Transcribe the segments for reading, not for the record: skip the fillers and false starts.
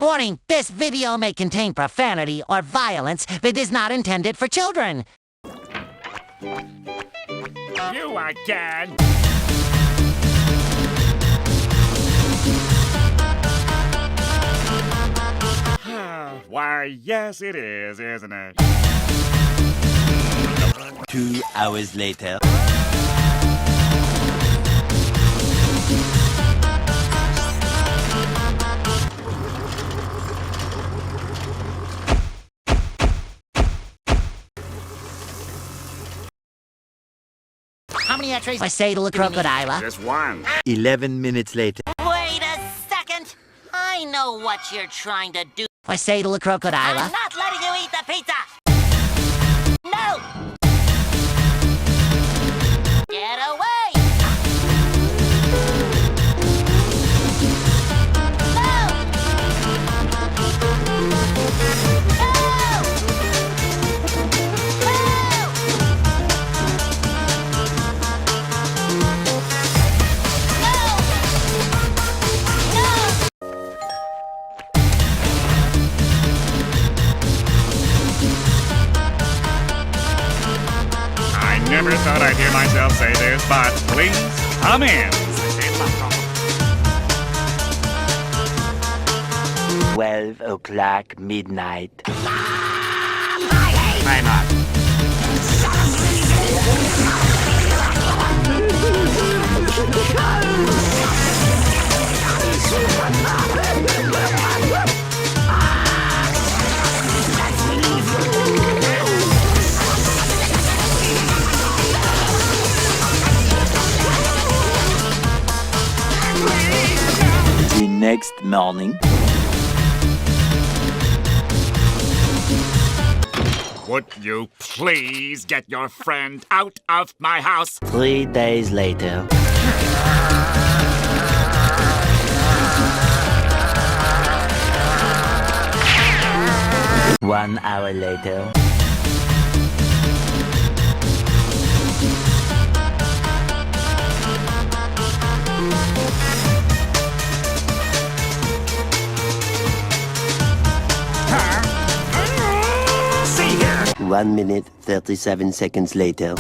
Warning, this video may contain profanity or violence that is not intended for children. You again! Why, yes it is, isn't it? 2 hours later. How many x-rays? Quesadilla Crocodila. Just one. 11 minutes later. Wait a second! I know what you're trying to do. Quesadilla Crocodila. I'm not letting you eat the pizza! No! Get away! No! I never thought I'd hear myself say this, but please come in. 12 o'clock midnight. Brainrot. The next morning. Would you please get your friend out of my house? 3 days later. One hour later. See here! 1 minute, 37 seconds later.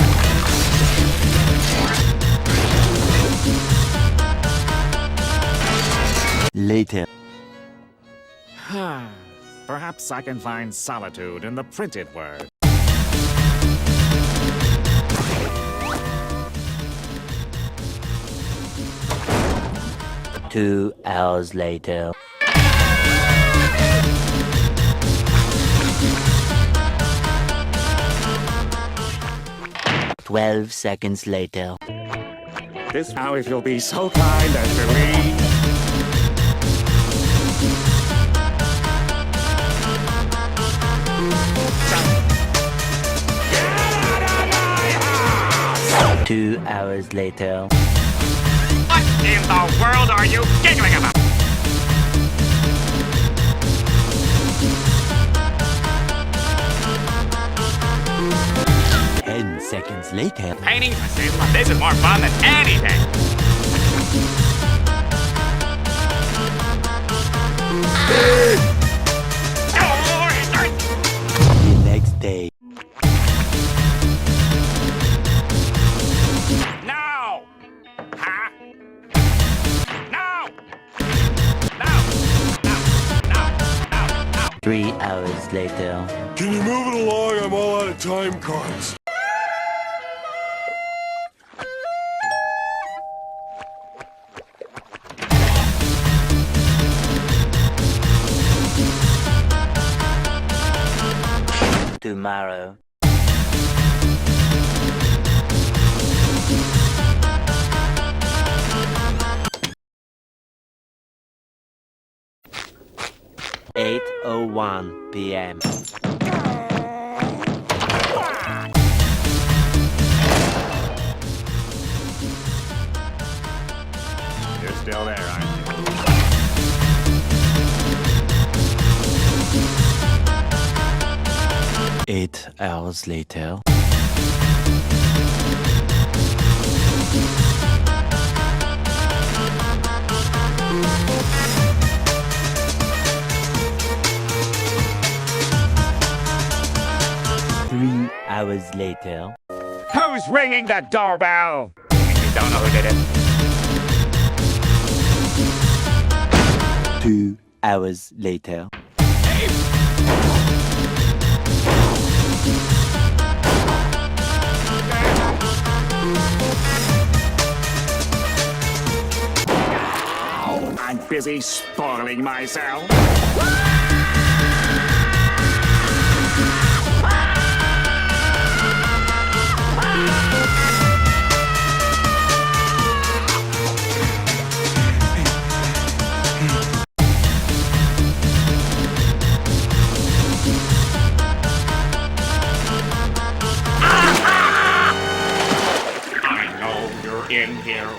Later. Perhaps I can find solitude in the printed word. Two hours later. Twelve seconds later. This now, if you'll be so kind as to leave. Get out of my house! 2 hours later. What in the world are you giggling about? Seconds later. Painting Quesadilla. This is more fun than anything. The next day. No! Huh? No! No! No! 3 hours later. Can you move it along? I'm all out of time cards. Tomorrow. (8:01 p.m.) You're still there, aren't you? 8 hours later. hours later. Who's ringing the doorbell? You don't know who did it. 2 hours later. I'm busy spoiling myself. I know you're in here.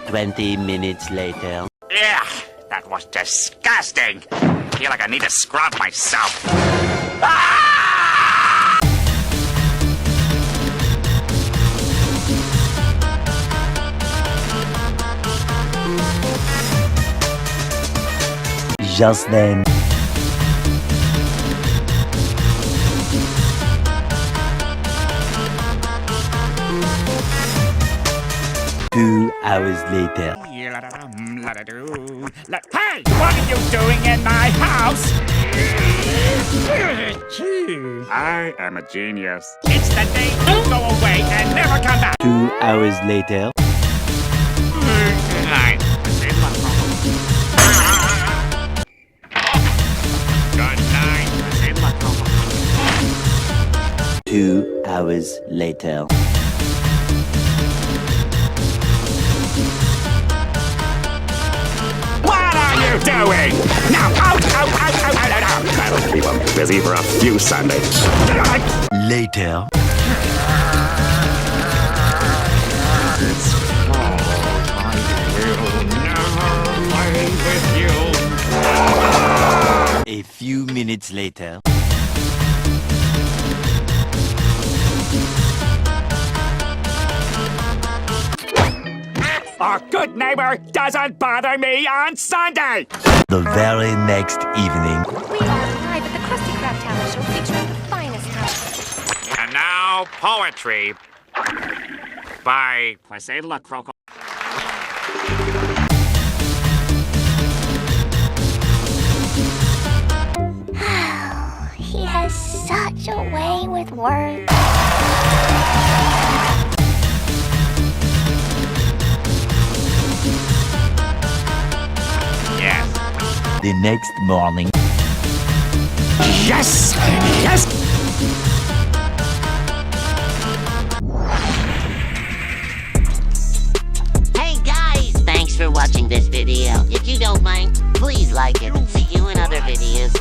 20 minutes later. Yeah, that was disgusting. I feel like I need to scrub myself. Ah! Just then. Two hours later. Hey, what are you doing in my house? I am a genius. It's the day you go away and never come back. 2 hours later. Good night. 2 hours later. What are you doing? Now, out! I'll keep him busy for a few Sundays. Later. A few minutes later. A good neighbor doesn't bother me on Sunday. The very next evening. We are live at the Krusty Krab Talent Show featuring the finest talent. And now, poetry by Quesadilla Crocodila. He has such a way with words. Yes. The next morning. Yes! Yes! Hey guys, thanks for watching this video. If you don't mind, please like it. See you in other videos.